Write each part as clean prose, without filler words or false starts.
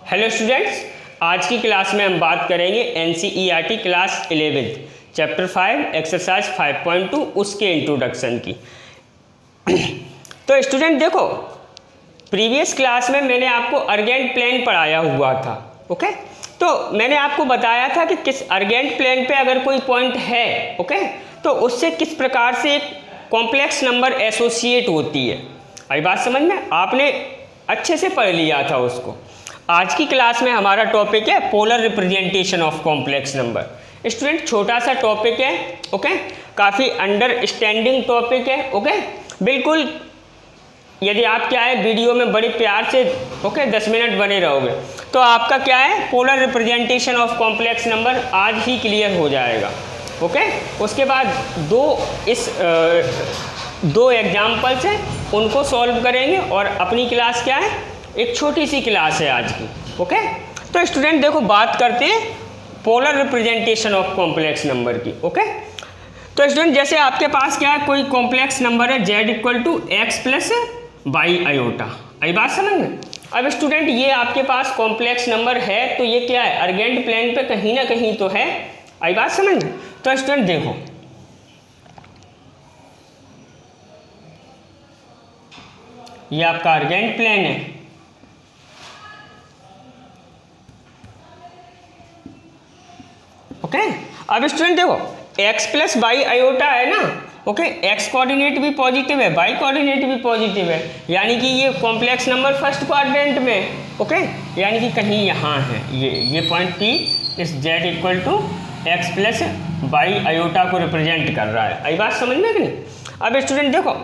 Hello students, आज की class में हम बात करेंगे एनसीईआरटी क्लास 11 चैप्टर 5 एक्सरसाइज 5.2 उसके इंट्रोडक्शन की। तो स्टूडेंट देखो, प्रीवियस क्लास में मैंने आपको अर्गेंट प्लेन पढ़ाया हुआ था। ओके, तो मैंने आपको बताया था कि किस अर्गेंट प्लेन पे अगर कोई पॉइंट है, ओके, तो उससे किस प्रकार से एक कॉम्प्लेक्स नंबर एसोसिएट होती है। आई बात समझ में? आपने अच्छे से पढ़ लिया था उसको। आज की क्लास में हमारा टॉपिक है polar representation of complex number. Student छोटा सा टॉपिक है, ओके, काफ़ी अंडरस्टैंडिंग टॉपिक है, ओके। बिल्कुल, यदि आप क्या है वीडियो में बड़े प्यार से 10 मिनट बने रहोगे तो आपका क्या है polar representation of complex number आज ही क्लियर हो जाएगा। ओके, उसके बाद दो एग्जाम्पल्स हैं, उनको सॉल्व करेंगे और अपनी क्लास क्या है, एक छोटी सी क्लास है आज की। ओके, तो स्टूडेंट देखो, बात करते हैं polar representation of complex number की। ओके, तो स्टूडेंट जैसे आपके पास क्या है, कोई कॉम्प्लेक्स नंबर है z equal to x plus y iota. आई बात समझ में? अब स्टूडेंट ये आपके पास कॉम्प्लेक्स नंबर है तो ये क्या है, अर्गेंट प्लेन पे कहीं ना कहीं तो है। आई बात समझ में? तो स्टूडेंट देखो, ये आपका अर्गेंट प्लेन है। ओके, अब स्टूडेंट देखो, x प्लस बाई आयोटा है ना। ओके, x कोऑर्डिनेट भी पॉजिटिव है, y कोऑर्डिनेट भी पॉजिटिव है, यानी कि ये कॉम्प्लेक्स नंबर फर्स्ट क्वाड्रेंट में। ओके, यानी कि कहीं यहाँ है ये पॉइंट P इस z equal to x plus y iota को रिप्रेजेंट कर रहा है। आई बात समझ में कि नहीं? अब स्टूडेंट देखो,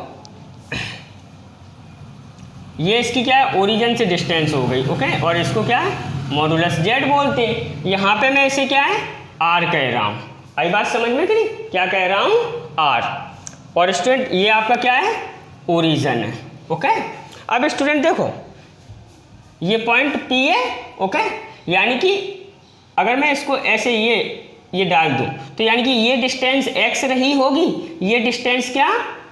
ये इसकी क्या है, ओरिजिन से डिस्टेंस हो गई। ओके, और इसको क्या है, मॉडुलस z बोलते हैं। यहाँ पे मैं इसे क्या है, r कह रहा हूँ। आई बात समझ में कि नहीं? क्या कह रहा हूँ, r। और स्टूडेंट ये आपका क्या है, ओरिजिन है। ओके, अब स्टूडेंट देखो, ये पॉइंट P है। ओके, यानी कि अगर मैं इसको ऐसे ये डाल दूँ तो यानी कि ये डिस्टेंस x रही होगी, ये डिस्टेंस क्या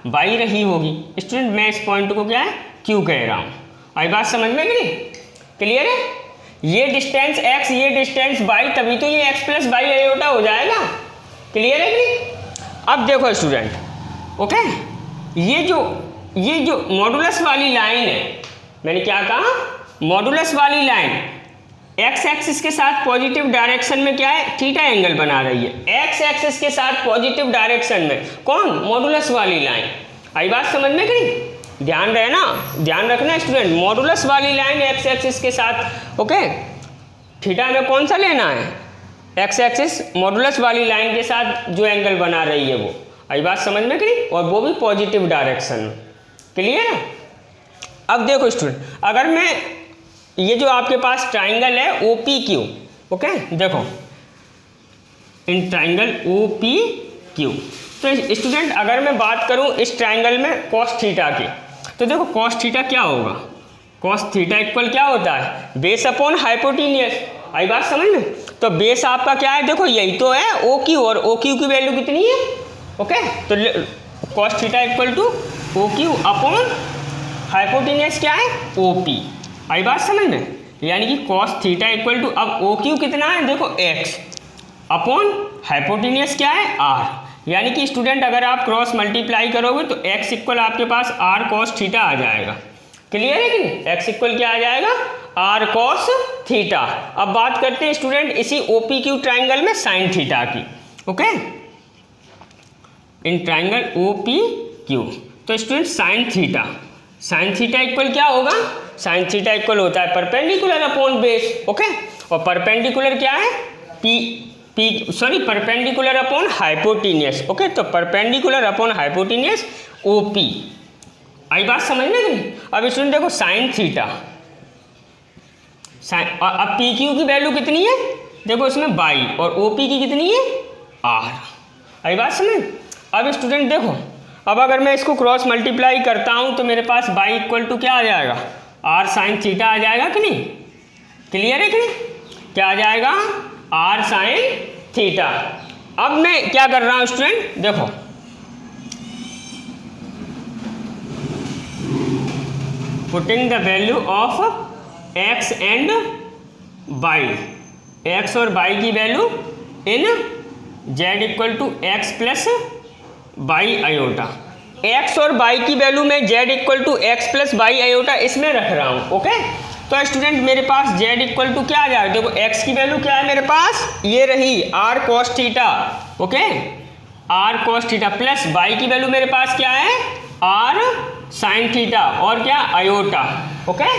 y रही होगी। स्टूडेंट मैं इस पॉइंट को क्या है, q कह रहा हूँ। आई बात समझ में कि नहीं? क्लियर है? ये डिस्टेंस x, ये डिस्टेंस y, तभी तो ये x प्लस बाई आयोटा हो जाएगा। क्लियर है कि नहीं? अब देखो स्टूडेंट, ओके, ये जो मॉडुलस वाली लाइन है, मैंने क्या कहा, मॉडुलस वाली लाइन x एक्सिस के साथ पॉजिटिव डायरेक्शन में क्या है, थीटा एंगल बना रही है। x एक्सिस के साथ पॉजिटिव डायरेक्शन में कौन, मॉडुलस वाली लाइन। आई बात समझ में कि नहीं? ध्यान रखना स्टूडेंट, मॉडुलस वाली लाइन x एक्सिस के साथ, ओके, थीटा में कौन सा लेना है, x एक्सिस मॉडुलस वाली लाइन के साथ जो एंगल बना रही है वो। आई बात समझ में कि नहीं? और वो भी पॉजिटिव डायरेक्शन में। क्लियर है? अब देखो स्टूडेंट, अगर मैं ये जो आपके पास ट्राइंगल है OPQ, ओके, देखो इन ट्राइंगल OPQ, तो स्टूडेंट अगर मैं बात करूं इस ट्राइंगल में कॉस थीटा की, तो देखो कॉस थीटा क्या होगा, कॉस थीटा इक्वल क्या होता है, बेस अपॉन हाइपोटेन्यूज। आई बात समझ में? तो बेस आपका क्या है, देखो यही तो है OQ, और OQ की वैल्यू कितनी है, ओके, तो cos theta equal to OQ upon hypotenuse क्या है, OP। आई बात समझ में? यानी कि कॉस थीटा इक्वल टू, अब OQ कितना है, देखो x अपॉन हाइपोटेन्यूज क्या है, r। यानी कि स्टूडेंट अगर आप क्रॉस मल्टीप्लाई करोगे तो x इक्वल आपके पास r कॉस थीटा आ जाएगा। क्लियर है कि नहीं? x इक्वल क्या आ जाएगा, r कॉस थीटा। अब बात करते हैं स्टूडेंट इसी OPQ ट्राइंगल में साइन थीटा की। ओके, इन ट्राइंगल OPQ, तो स्टूडेंट साइन थीटा इक्वल क्या होगा, साइन थीटा इक्वल होता है परपेंडिकुलर अपॉन बेस। ओके, और परपेंडिकुलर क्या है, परपेंडिकुलर अपॉन हाइपोटेन्यूज। ओके, तो परपेंडिकुलर अपॉन हाइपोटेन्यूज OP। आई बात समझ में नहीं? अब स्टूडेंट देखो साइन थीटा, अब PQ की वैल्यू कितनी है, देखो इसमें बाई, और OP की कितनी है, R। आई बात समझ? अब स्टूडेंट देखो, अब अगर मैं इसको क्रॉस मल्टीप्लाई करता हूं तो मेरे पास बाई इक्वल टू क्या आ जाएगा, R साइन थीटा आ जाएगा कि नहीं? क्लियर है कि नहीं? क्या आ जाएगा, R साइन थीटा। अब मैं क्या कर रहा हूं स्टूडेंट, देखो putting the value of x and y x और बाई की value in z equal to x plus y iota. X और बाई की वैल्यू में z equal to x plus y iota इसमें रख रहा हूँ। ओके, तो स्टूडेंट मेरे पास जेड इक्वल टू क्या आ जाएगा, देखो एक्स की वैल्यू क्या है मेरे पास, ये रही r cos theta. Okay, r cos theta plus y की वैल्यू मेरे पास क्या है, आर साइन थीटा और क्या आयोटा। ओके,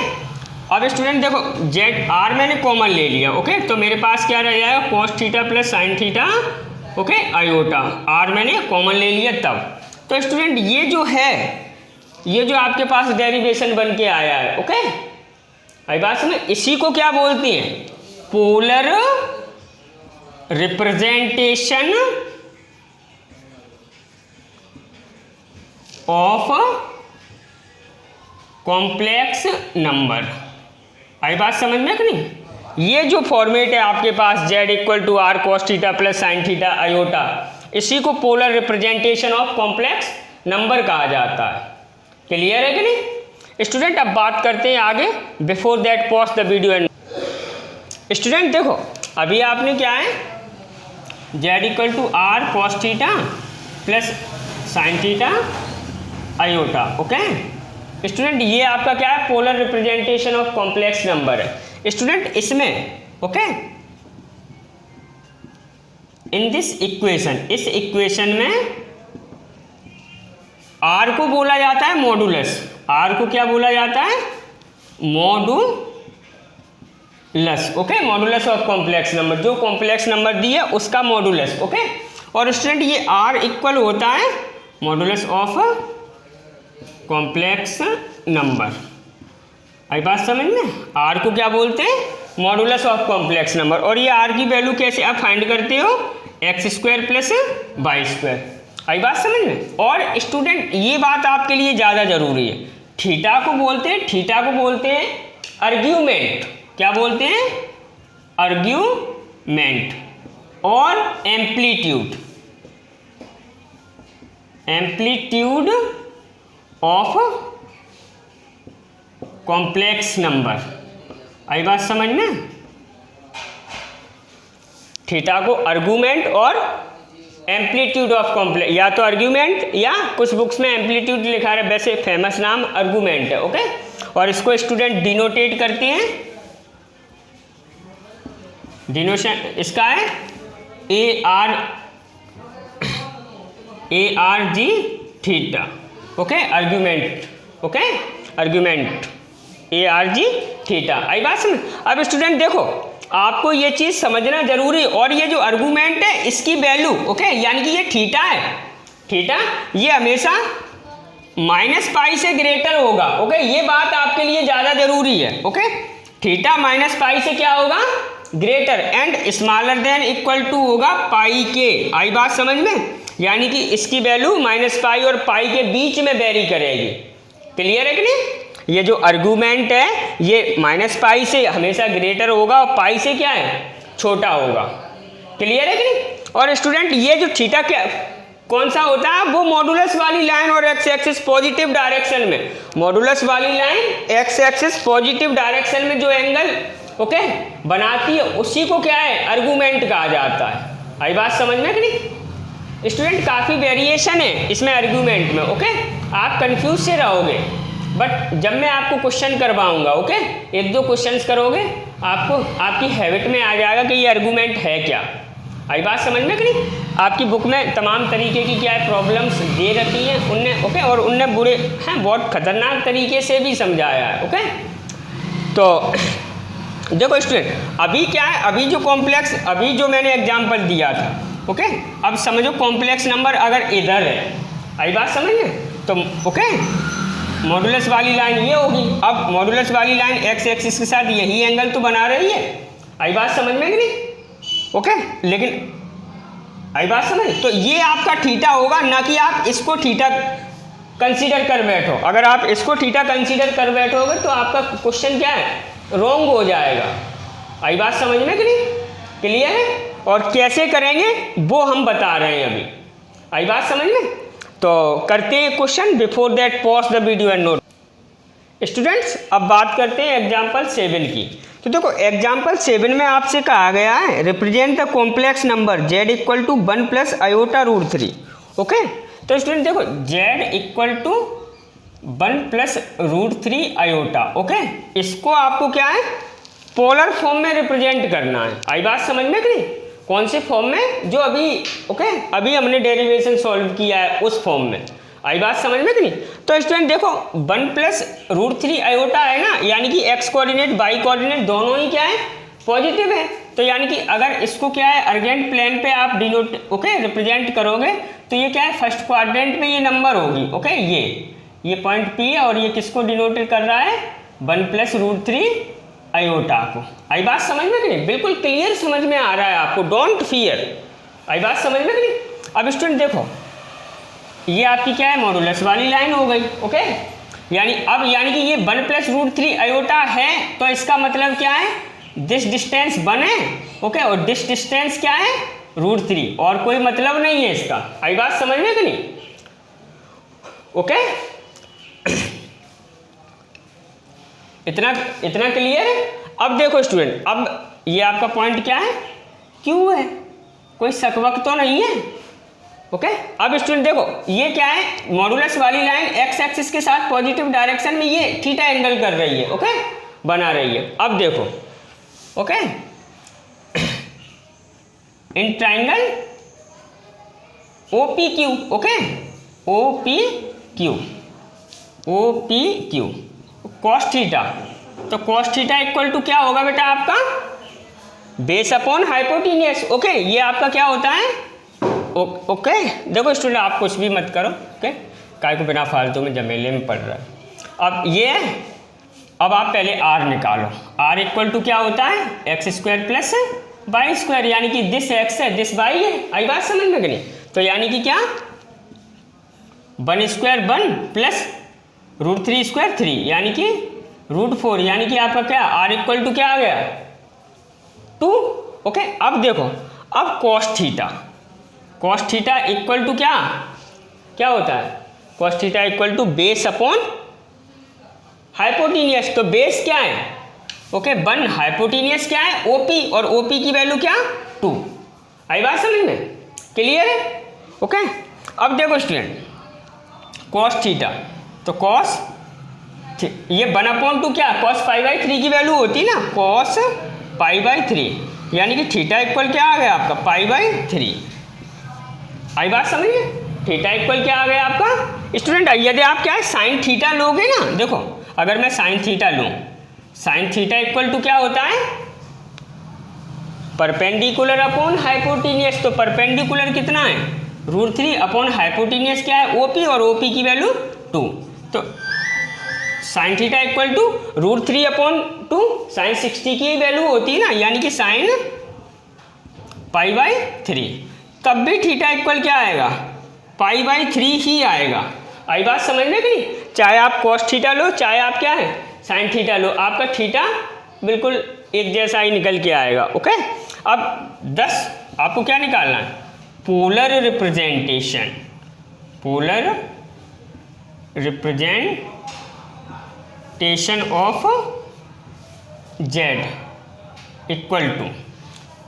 अब स्टूडेंट देखो जेड आर मैंने कॉमन ले लिया। ओके, तो मेरे पास क्या रह जाएगा, cos theta plus sine theta okay iota, r मैंने कॉमन ले लिया तब। तो स्टूडेंट ये जो है, ये जो आपके पास डेरिवेशन बन के आया है, ओके आई बात समझ, इसी को क्या बोलती हैं, polar representation of complex number. आई बात समझ में कि नहीं। ये जो फॉर्मेट है आपके पास z equal to r cos theta plus sine theta iota, इसी को polar representation of complex number कहा जाता है। क्लियर है कि नहीं स्टूडेंट। अब बात करते हैं आगे, before that pause the video and student देखो अभी आपने क्या है, z equal to r cos theta plus sine theta iota. Okay student, ये आपका क्या है, polar representation of complex number है स्टूडेंट। इसमें ओके इन दिस इक्वेशन, इस इक्वेशन में आर को बोला जाता है मॉडुलस। आर को क्या बोला जाता है, modulus. Okay, modulus of complex number, जो कॉम्प्लेक्स नंबर दिए उसका मॉडुलस। ओके, और स्टूडेंट ये आर इक्वल होता है मॉडुलस ऑफ कॉम्प्लेक्स नंबर। आई बात समझ में, आर को क्या बोलते हैं, मॉडुलस ऑफ कॉम्प्लेक्स नंबर। और ये आर की वैल्यू कैसे आप फाइंड करते हो, x square plus y square. आई बात समझ में। और स्टूडेंट ये बात आपके लिए ज़्यादा जरूरी है, थीटा को बोलते हैं, थीटा को बोलते हैं आर्ग्यूमेंट। क्या बोलते हैं, आर्ग्यूमेंट। और amplitude, amplitude of complex number. आई बात समझ में, थीटा को आर्गुमेंट और एम्पलीट्यूड ऑफ कॉम्प्लेक्स, या तो आर्ग्यूमेंट या कुछ बुक्स में एम्पलीट्यूड लिखा है, वैसे फेमस नाम आर्गुमेंट है। ओके, और इसको स्टूडेंट डिनोटेट करते हैं, डिनोशन इसका है A R G theta. Okay, argument. Okay, argument A R G theta. आई बात समझ। अब स्टूडेंट देखो आपको ये चीज़ समझना जरूरी है, और ये जो आर्गूमेंट है इसकी वैल्यू ओके यानी कि ये थीटा है, थीटा ये हमेशा माइनस पाई से ग्रेटर होगा। ओके, ये बात आपके लिए ज़्यादा जरूरी है। ओके, थीटा माइनस पाई से क्या होगा, greater, and smaller than equal to होगा पाई के। आई बात समझ में, यानी कि इसकी वैल्यू माइनस पाई और पाई के बीच में वेरी करेगी। क्लियर है कि नहीं। ये जो आर्गूमेंट है ये माइनस पाई से हमेशा ग्रेटर होगा और पाई से क्या है, छोटा होगा। क्लियर है कि नहीं। और स्टूडेंट ये जो थीटा क्या कौन सा होता है, वो मॉडुलस वाली लाइन और एक्स एक्सिस पॉजिटिव डायरेक्शन में, मॉडुलस वाली line x axis positive direction में जो एंगल ओके बनाती है उसी को क्या है, आर्गूमेंट कहा जाता है। आई बात समझ में कि नहीं स्टूडेंट। काफ़ी वेरिएशन है इसमें आर्गूमेंट में। ओके, आप कंफ्यूज से रहोगे, बट जब मैं आपको क्वेश्चन करवाऊंगा ओके, एक दो क्वेश्चंस करोगे आपको आपकी हैबिट में आ जाएगा कि ये आर्गूमेंट है क्या। आई बात समझ में कि नहीं। आपकी बुक में तमाम तरीके की क्या है प्रॉब्लम्स दे रखी हैं उनने ओके, और उनने बुरे हैं बहुत खतरनाक तरीके से भी समझाया है। ओके, तो देखो स्टूडेंट अभी क्या है, अभी जो कॉम्प्लेक्स, अभी जो मैंने एग्जाम्पल दिया था ओके, अब समझो कॉम्प्लेक्स नंबर अगर इधर है, आई बात समझ में, तो ओके मॉडुलस वाली लाइन ये होगी। अब मॉडुलस वाली लाइन एक्स एक्सिस के साथ यही एंगल तो बना रही है। आई बात समझ में कि नहीं ओके, लेकिन आई बात समझ, तो ये आपका थीटा होगा, ना कि आप इसको थीटा कंसीडर कर बैठो। अगर आप इसको थीटा कंसीडर कर बैठोगे तो आपका क्वेश्चन क्या है, रॉन्ग हो जाएगा। आई बात समझ में कि नहीं, क्लियर है। और कैसे करेंगे वो हम बता रहे हैं अभी। आई बात समझ में, तो करते हैं question, before that pause the video and note. Students अब बात करते हैं एग्जाम्पल 7 की। तो देखो एग्जाम्पल 7 में आपसे कहा गया है represent the complex number z equal to 1 plus iota root 3। Okay, तो स्टूडेंट देखो z equal to 1 plus root 3 iota. Okay, इसको आपको क्या है पोलर फॉर्म में रिप्रेजेंट करना है। आई बात समझ में कि नहीं? कौन से फॉर्म में? जो अभी अभी हमने डेरिवेशन सॉल्व किया है उस फॉर्म में। आई बात समझ में कि नहीं? तो स्टूडेंट देखो 1 प्लस रूट 3 आयोटा है ना, यानी कि एक्स कोऑर्डिनेट वाई कोऑर्डिनेट दोनों ही क्या है पॉजिटिव है। तो यानी कि अगर इसको क्या है अर्जेंट प्लेन पे आप डिनोट रिप्रेजेंट करोगे तो ये क्या है फर्स्ट क्वाड्रेंट में ये नंबर होगी। ओके, ये पॉइंट पी है और ये किसको डिनोट कर रहा है 1 प्लस रूट 3 आयोटा को। आई बात समझ में कि नहीं? बिल्कुल क्लियर समझ में आ रहा है आपको, डोंट फियर। आई बात समझ में कि नहीं? अब स्टूडेंट देखो ये आपकी क्या है मॉडुलस वाली लाइन हो गई। ओके, यानी कि ये 1 प्लस रूट 3 आयोटा है, तो इसका मतलब क्या है दिस डिस्टेंस 1 है। ओके, और दिस डिस्टेंस क्या है रूट 3, और कोई मतलब नहीं है इसका। आई बात समझ में कि नहीं? ओके, इतना क्लियर है? अब देखो स्टूडेंट, अब ये आपका पॉइंट क्या है क्यू है, कोई शक वक तो नहीं है। ओके, अब स्टूडेंट देखो ये क्या है मॉडुलस वाली लाइन एक्स एक्सिस के साथ पॉजिटिव डायरेक्शन में ये थीटा एंगल कर रही है। ओके, बना रही है। अब देखो okay in triangle OPQ। Okay, OPQ cos theta, तो कॉस थीटा इक्वल टू क्या होगा बेटा आपका बेस अपॉन हाइपोटेन्यूस। ओके, ये आपका क्या होता है ओके देखो स्टूडेंट आप कुछ भी मत करो। ओके, काय को बिना फालतू में झमेले में पड़ रहा है। अब ये अब आप पहले r निकालो। r इक्वल टू क्या होता है x square plus y square, यानी कि दिस x है दिस y है। आई बात समझ में कि नहीं? तो यानी कि क्या 1 स्क्वायर 1 प्लस रूट 3 स्क्वायर 3, यानी कि रूट 4, यानी कि आपका क्या r इक्वल टू क्या आ गया 2। ओके, अब देखो अब कॉस थीटा इक्वल टू क्या होता है cos theta equal to base upon hypotenuse. तो बेस क्या है 1, हाइपोटेन्यूस क्या है OP, और OP की वैल्यू क्या 2। आई बात समझ में? क्लियर है? ओके, अब देखो स्टूडेंट कॉस थीटा, तो कॉस ये 1/2 क्या कॉस π/3 की वैल्यू होती है ना, कॉस π/3, यानी कि थीटा इक्वल क्या आ गया आपका π/3। आई बात समझिए? थीटा इक्वल क्या आ गया आपका स्टूडेंट? यदि आप क्या है साइन थीटा लोगे ना, देखो अगर मैं साइन थीटा लूँ, साइन थीटा इक्वल टू क्या होता है परपेंडिकुलर अपॉन हाइपोटेन्यूस। तो परपेंडिकुलर कितना है रूट 3 अपॉन हाइपोटेन्यूस क्या है OP, और OP की वैल्यू 2। तो sine theta equal to root 3 upon 2, sine 60 की वैल्यू होती है ना, यानी कि साइन π/3। तब भी थीटा इक्वल क्या आएगा π/3 ही आएगा। आई बात समझ में कि नहीं? चाहे आप कॉस थीटा लो चाहे आप क्या है साइन थीटा लो, आपका थीटा बिल्कुल एक जैसा ही निकल के आएगा। ओके, अब 10 आपको क्या निकालना है polar representation of z equal to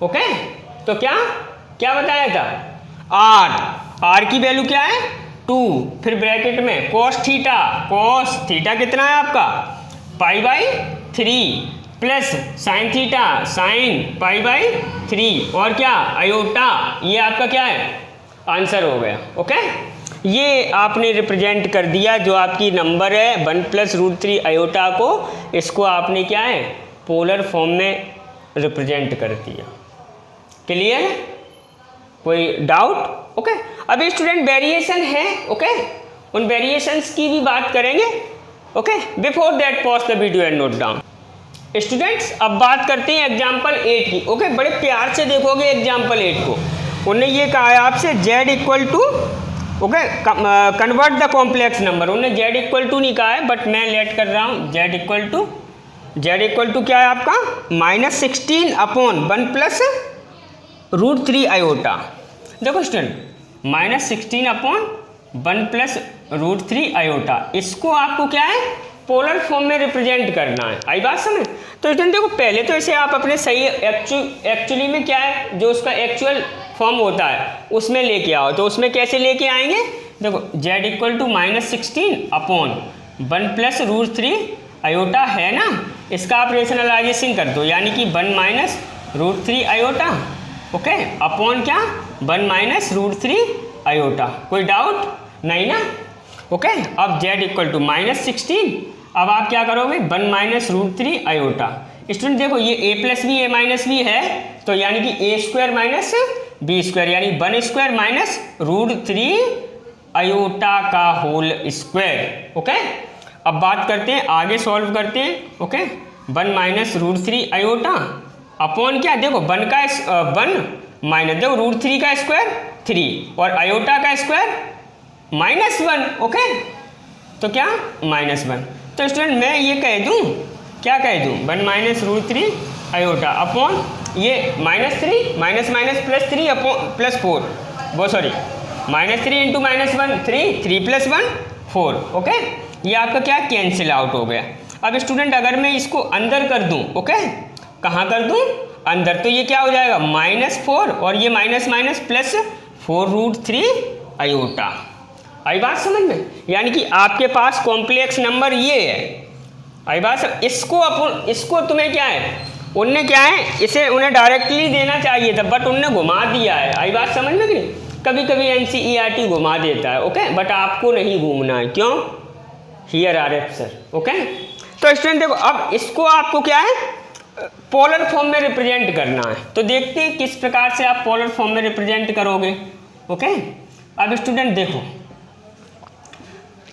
okay, तो क्या बताया था r की वैल्यू क्या है 2, फिर ब्रैकेट में cos थीटा कितना है आपका π/3 प्लस साइन थीटा साइन π/3 और क्या आयोटा, ये आपका क्या है आंसर हो गया। ओके, ये आपने रिप्रेजेंट कर दिया जो आपकी नंबर है 1 प्लस रूट 3 आयोटा को, इसको आपने क्या है पोलर फॉर्म में रिप्रेजेंट कर दिया। क्लियर है? कोई डाउट? ओके, अभी स्टूडेंट वेरिएशन है। ओके, उन वेरिएशंस की भी बात करेंगे। Okay, before that pause the video and note down. Students अब बात करते हैं एग्जाम्पल 8 की। ओके, बड़े प्यार से देखोगे एग्जाम्पल 8 को। उन्होंने ये कहा है आपसे z equal to okay convert the complex number. उन्होंने z इक्वल टू नहीं कहा है, बट मैं लेट कर रहा हूँ z इक्वल टू क्या है आपका -16 अपॉन 1 प्लस रूट 3 आयोटा। देखो student -16 upon 1 plus root 3 iota, इसको आपको क्या है पोलर फॉर्म में रिप्रेजेंट करना है। आई बात समझ? तो स्टूडेंट देखो पहले तो इसे आप अपने सही एक्चुअली में क्या है जो उसका एक्चुअल फॉर्म होता है उसमें लेके आओ। तो उसमें कैसे लेके आएंगे? देखो z equal to -16 upon 1 plus √3 iota है ना, इसका आप रेशनलाइजेशन कर दो, यानी कि 1 माइनस √3 आयोटा, ओके, अपॉन क्या 1 माइनस √3 आयोटा। कोई डाउट नहीं ना? ओके, अब z इक्वल टू -16, अब आप क्या करोगे 1 माइनस √3 आयोटा। स्टूडेंट देखो ये a plus B a minus B है, तो यानी कि a square minus B square, यानी 1 स्क्वायर माइनस √3 आयोटा का होल स्क्वायर। ओके, अब बात करते हैं आगे, सॉल्व करते हैं। ओके, 1 माइनस √3 आयोटा अपॉन क्या, देखो 1 माइनस, देखो √3 का स्क्वायर 3 और आयोटा का स्क्वायर -1। ओके, तो क्या -1। तो स्टूडेंट मैं ये कह दूं, क्या कह दूं, 1 माइनस √3 आयोटा अपॉन ये -3 माइनस माइनस +3 अपॉन +4, वो सॉरी -3 इंटू -1 3 प्लस 1 4। ओके, ये आपका क्या कैंसिल आउट हो गया। अब स्टूडेंट अगर मैं इसको अंदर कर दूं, ओके, कहाँ कर दूं, अंदर, तो ये क्या हो जाएगा -4 और ये माइनस माइनस +4√3 आयोटा। आई बात समझ में? यानी कि आपके पास कॉम्प्लेक्स नंबर ये है। आई बात, इसको तुम्हें क्या है, उनने क्या है, इसे उन्हें डायरेक्टली देना चाहिए था बट उनने घुमा दिया है। आई बात समझ में कि नहीं? कभी कभी NCERT घुमा देता है, ओके, बट आपको नहीं घूमना है। क्यों? Here are sir. ओके, तो स्टूडेंट देखो अब इसको आपको क्या है पोलर फॉर्म में रिप्रेजेंट करना है। तो देखते हैं किस प्रकार से आप पोलर फॉर्म में रिप्रेजेंट करोगे। ओके, अब स्टूडेंट देखो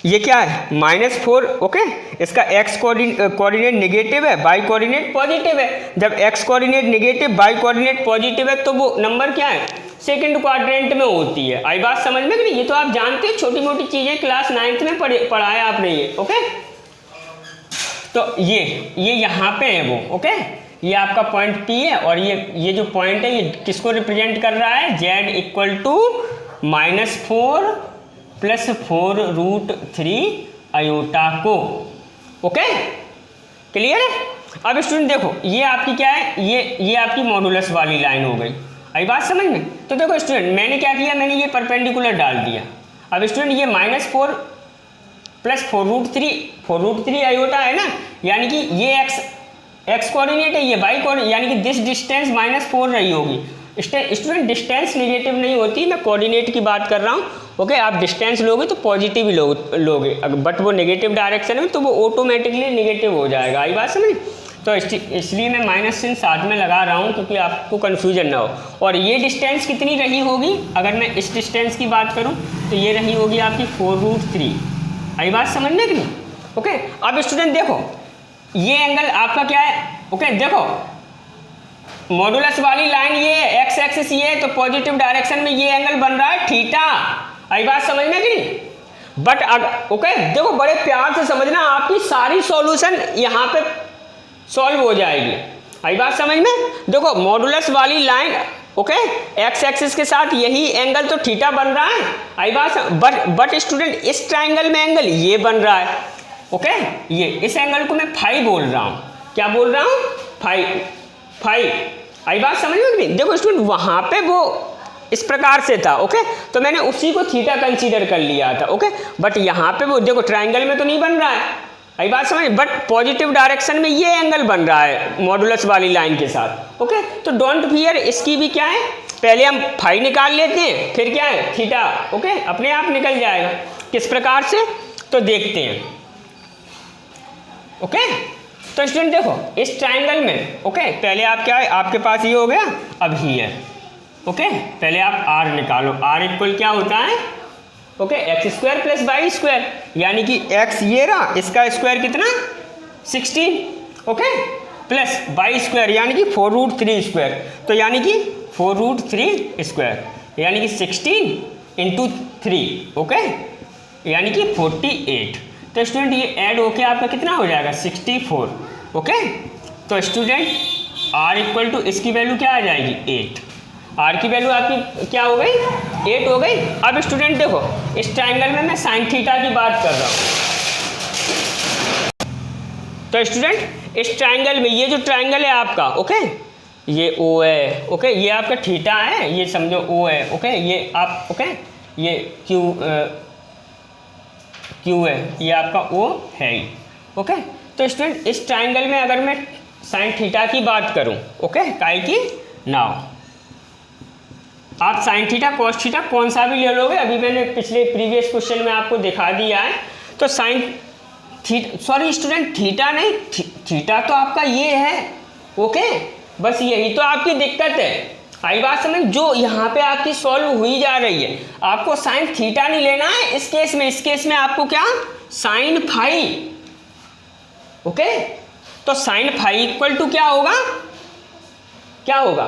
ये क्या है -4। ओके, इसका x कोऑर्डिनेट नेगेटिव है, y कोऑर्डिनेट पॉजिटिव है। जब x coordinate negative y coordinate positive है तो वो नंबर क्या है, सेकंड क्वाड्रेंट में होती है। आई बात समझ में कि नहीं? ये तो आप जानते हो, छोटी मोटी चीजें क्लास 9th में पढ़ाया आपने ये। ओके, तो ये यहाँ पे है वो। ओके, ये आपका पॉइंट P है और ये जो पॉइंट है ये किसको रिप्रेजेंट कर रहा है, z equal to -4 plus 4√3 iota को। ओके, क्लियर है? अब स्टूडेंट देखो ये आपकी क्या है, ये आपकी मॉडुलस वाली लाइन हो गई। आई बात समझ में? तो देखो स्टूडेंट मैंने क्या किया, मैंने ये परपेंडिकुलर डाल दिया। अब स्टूडेंट ये -4 प्लस 4√3 आयोटा है ना, यानी कि ये x कोऑर्डिनेट है, ये y कोऑर्डिनेट, यानी कि दिस डिस्टेंस -4 रही होगी। स्टूडेंट डिस्टेंस निगेटिव नहीं होती, मैं कोऑर्डिनेट की बात कर रहा हूँ। ओके, आप डिस्टेंस लोगे तो पॉजिटिव ही लोगे, बट वो नेगेटिव डायरेक्शन में तो वो ऑटोमेटिकली नेगेटिव हो जाएगा। आई बात समझ? तो इसलिए मैं माइनस चिन्ह साथ में लगा रहा हूँ क्योंकि आपको कन्फ्यूजन ना हो। और ये डिस्टेंस कितनी रही होगी, अगर मैं इस डिस्टेंस की बात करूँ तो ये रही होगी आपकी 4√3। आई बात समझने की नहीं? ओके, अब स्टूडेंट देखो ये एंगल आपका क्या है। ओके, देखो मॉडुलस वाली लाइन ये है, x एक्सिस ये है, तो पॉजिटिव डायरेक्शन में ये एंगल बन रहा है थीटा। आई बात समझने की नहीं? बट ओके देखो बड़े प्यार से समझना, आपकी सारी सॉल्यूशन यहाँ पे सॉल्व हो जाएगी। आई बात समझ में? देखो मॉडुलस वाली लाइन, ओके, x एक्सिस के साथ यही एंगल तो थीटा बन रहा है। आई बात, बट स्टूडेंट इस ट्राइंगल में एंगल ये बन रहा है। ओके, ये इस एंगल को मैं फाई बोल रहा हूँ। क्या बोल रहा हूँ? फाई। आई बात समझ में नहीं? देखो स्टूडेंट वहाँ पे वो इस प्रकार से था। ओके, तो मैंने उसी को थीटा कंसीडर कर लिया था। ओके, बट यहाँ पे वो देखो ट्राइंगल में तो नहीं बन रहा है। आई बात समझ, बट पॉजिटिव डायरेक्शन में ये एंगल बन रहा है मॉडुलस वाली लाइन के साथ। ओके, तो डोंट फियर, इसकी भी क्या है, पहले हम फाई निकाल लेते हैं, फिर क्या है थीटा। ओके, अपने आप निकल जाएगा। किस प्रकार से, तो देखते हैं। ओके, तो स्टूडेंट देखो इस ट्राइंगल में, ओके, पहले आप क्या है, आपके पास ये हो गया, अब हियर। ओके, पहले आप r निकालो। r इक्वल क्या होता है, ओके, x² प्लस y², यानी कि x ये रहा, इसका स्क्वायर कितना 16, ओके, प्लस y² यानी कि 4√3², तो यानी कि 4√3², यानी कि 16 इंटू 3, ओके, यानी कि 48। तो स्टूडेंट ये ऐड होके आपका कितना हो जाएगा 64। ओके, तो स्टूडेंट r इक्वल टू इसकी वैल्यू क्या आ जाएगी 8। r की वैल्यू आपकी क्या हो गई 8 हो गई। अब स्टूडेंट देखो इस ट्राइंगल में मैं साइन थीटा की बात कर रहा हूँ। तो स्टूडेंट इस ट्राइंगल में ये जो ट्राइंगल है आपका, ओके, ये ओ है, ओके, ये आपका थीटा है, ये समझो ओ है, ओके, ये आप, ओके, ये क्यू है, ये आपका ओ है ही, ओके। तो स्टूडेंट इस ट्राइंगल में अगर मैं साइन थीटा की बात करूं, ओके, काहे की, नाउ आप साइन थीटा कॉस थीटा कौन सा भी ले लोगे, अभी मैंने पिछले प्रीवियस क्वेश्चन में आपको दिखा दिया है। तो sine theta, sorry student, theta नहीं, थीटा तो आपका ये है, ओके, बस यही तो आपकी दिक्कत है। आई बात समझ, जो यहाँ पे आपकी सॉल्व हुई जा रही है, आपको साइन थीटा नहीं लेना है इस केस में। इस केस में आपको क्या, साइन फाई, ओके। तो साइन फाई इक्वल टू क्या होगा, क्या होगा,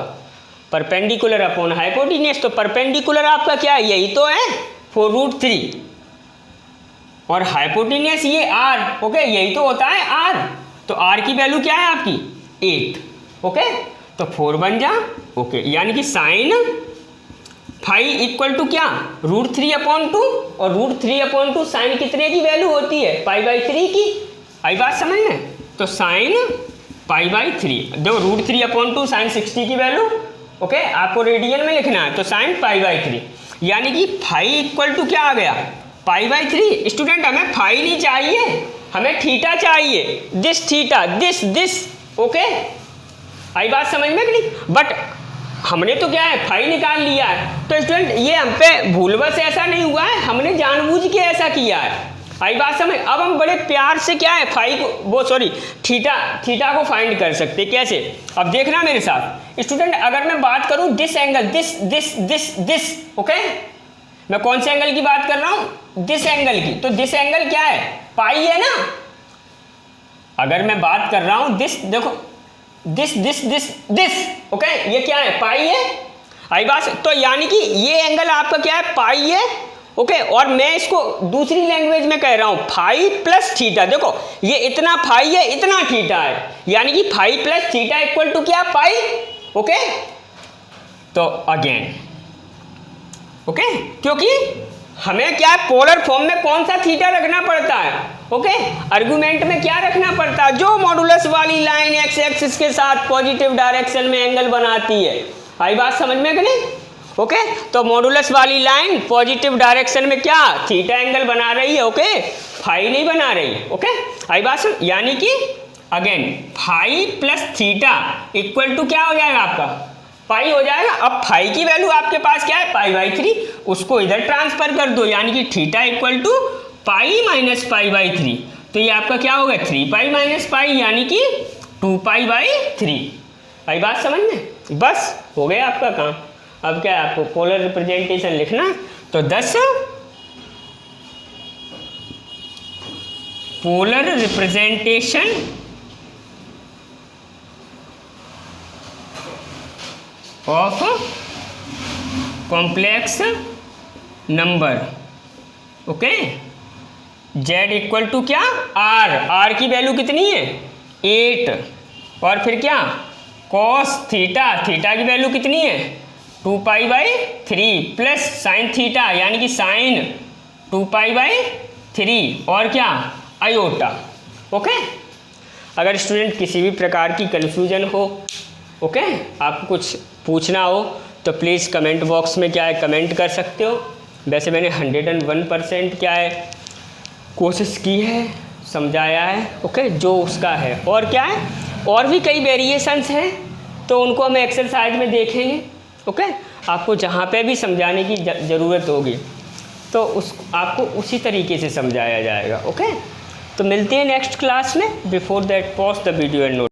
परपेंडिकुलर अपॉन हाइपोटेन्यूज। तो परपेंडिकुलर आपका क्या है, यही तो है 4√3, और हाइपोटेन्यूज ये आर, ओके, यही तो होता है आर। तो आर की वैल्यू क्या है आपकी 8, ओके, तो 4 बन जा, ओके, यानी कि साइन फाई इक्वल टू क्या, √3/2, और √3/2 साइन कितने की वैल्यू होती है, π/3 की। आई बात समझ में, तो साइन π/3, देखो √3/2 साइन 60 की वैल्यू, ओके, आपको रेडियन में लिखना है, तो साइन π/3, यानी कि फाई इक्वल टू क्या आ गया, π/3। स्टूडेंट हमें फाई नहीं चाहिए, हमें थीटा चाहिए, दिस थीटा, दिस, ओके। आई बात समझ में कि नहीं, बट हमने तो क्या है, फाई निकाल लिया है। तो स्टूडेंट ये हम पे भूलवश ऐसा नहीं हुआ है, हमने जानबूझ के ऐसा किया है। आई बात समझ, अब हम बड़े प्यार से क्या है, फाई को, वो सॉरी थीटा को फाइंड कर सकते, कैसे, अब देखना मेरे साथ स्टूडेंट। अगर मैं बात करूं दिस एंगल, दिस, ओके, मैं कौन से एंगल की बात कर रहा हूं, दिस एंगल की। तो दिस एंगल क्या है, पाई है ना। अगर मैं बात कर रहा हूं दिस, देखो दिस, ओके, ये क्या है, पाई है। आई बात, तो यानी कि ये एंगल आपका क्या है, पाई है, ओके, और मैं इसको दूसरी लैंग्वेज में कह रहा हूं फाई प्लस थीटा। देखो ये इतना फाई है, इतना थीटा है, यानी कि phi plus theta equal to क्या, पाई, ओके। तो अगेन, ओके, क्योंकि हमें क्या है, पोलर फॉर्म में कौन सा थीटा रखना पड़ता है, ओके, आर्गुमेंट में क्या रखना पड़ता है, जो मॉडुलस वाली लाइन एक्स एक्सिस के साथ पॉजिटिव डायरेक्शन में एंगल बनाती है। आई बात समझ में कि नहीं, ओके। तो मॉडुलस वाली लाइन पॉजिटिव डायरेक्शन में क्या, थीटा एंगल बना रही है, ओके, फाई नहीं बना रही है, ओके। आई बात समझ, यानी कि again phi plus theta equal to क्या हो जाएगा आपका, पाई हो जाएगा। अब फाई की वैल्यू आपके पास क्या है, π/3, उसको इधर ट्रांसफर कर दो, यानी कि theta equal to pi minus π/3। तो ये आपका क्या होगा, 3π माइनस पाई, यानी कि 2π/3। आई बात समझ में, बस हो गया आपका काम। अब क्या है, आपको पोलर रिप्रेजेंटेशन लिखना, तो 10 polar representation of complex number, okay, z equal to क्या, r की वैल्यू कितनी है 8, और फिर क्या, कॉस थीटा की वैल्यू कितनी है 2π/3 प्लस साइन थीटा, यानी कि साइन 2π/3, और क्या, आयोटा, ओके। अगर स्टूडेंट किसी भी प्रकार की कन्फ्यूजन हो, ओके, आपको कुछ पूछना हो, तो प्लीज़ कमेंट बॉक्स में क्या है, कमेंट कर सकते हो। वैसे मैंने 101% क्या है, कोशिश की है, समझाया है, ओके, जो उसका है। और क्या है, और भी कई वेरिएशंस हैं, तो उनको हम एक्सरसाइज में देखेंगे, ओके। आपको जहाँ पे भी समझाने की ज़रूरत होगी, तो आपको उसी तरीके से समझाया जाएगा, ओके। तो मिलते हैं नेक्स्ट क्लास में। Before that pause the video and note.